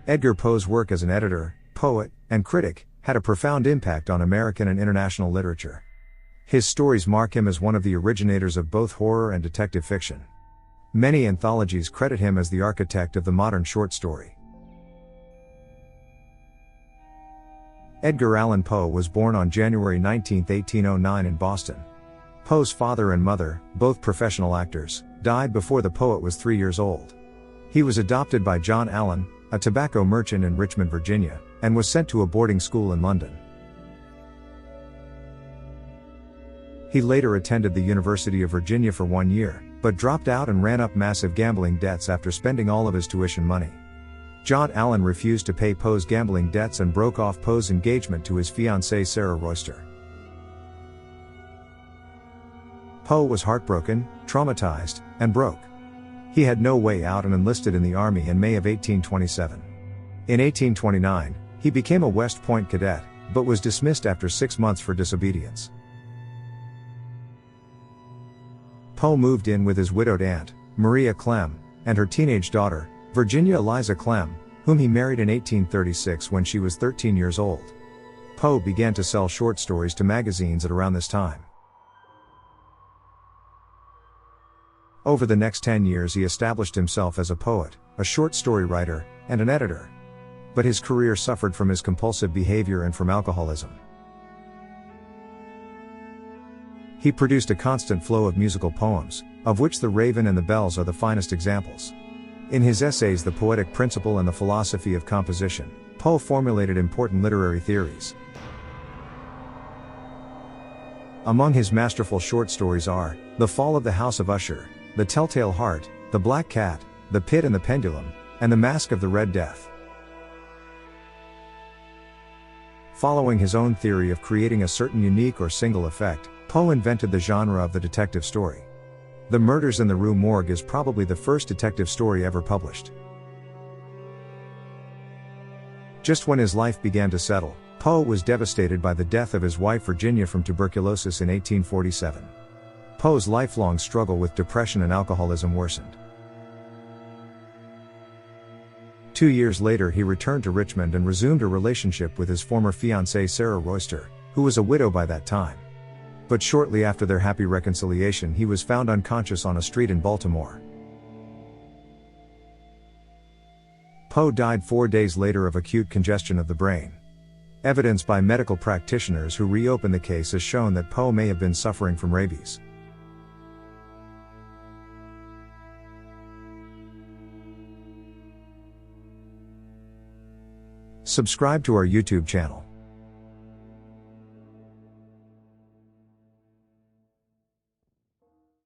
Edgar Poe's work as an editor, poet, and critic had a profound impact on American and international literature. His stories mark him as one of the originators of both horror and detective fiction. Many anthologies credit him as the architect of the modern short story. Edgar Allan Poe was born on January 19, 1809 in Boston. Poe's father and mother, both professional actors, died before the poet was 3 years old. He was adopted by John Allan, a tobacco merchant in Richmond, Virginia, and was sent to a boarding school in London. He later attended the University of Virginia for 1 year, but dropped out and ran up massive gambling debts after spending all of his tuition money. John Allan refused to pay Poe's gambling debts and broke off Poe's engagement to his fiancée Sarah Royster. Poe was heartbroken, traumatized, and broke. He had no way out and enlisted in the army in May of 1827. In 1829, he became a West Point cadet, but was dismissed after 6 months for disobedience. Poe moved in with his widowed aunt, Maria Clem, and her teenage daughter, Virginia Eliza Clem, whom he married in 1836 when she was 13 years old. Poe began to sell short stories to magazines at around this time. Over the next 10 years he established himself as a poet, a short story writer, and an editor. But his career suffered from his compulsive behavior and from alcoholism. He produced a constant flow of musical poems, of which The Raven and the Bells are the finest examples. In his essays The Poetic Principle and The Philosophy of Composition, Poe formulated important literary theories. Among his masterful short stories are The Fall of the House of Usher, The Telltale Heart, The Black Cat, The Pit and the Pendulum, and The Mask of the Red Death. Following his own theory of creating a certain unique or single effect, Poe invented the genre of the detective story. The Murders in the Rue Morgue is probably the first detective story ever published. Just when his life began to settle, Poe was devastated by the death of his wife Virginia from tuberculosis in 1847. Poe's lifelong struggle with depression and alcoholism worsened. 2 years later he returned to Richmond and resumed a relationship with his former fiancée Sarah Royster, who was a widow by that time. But shortly after their happy reconciliation he was found unconscious on a street in Baltimore. Poe died 4 days later of acute congestion of the brain. Evidence by medical practitioners who reopened the case has shown that Poe may have been suffering from rabies. Subscribe to our YouTube channel.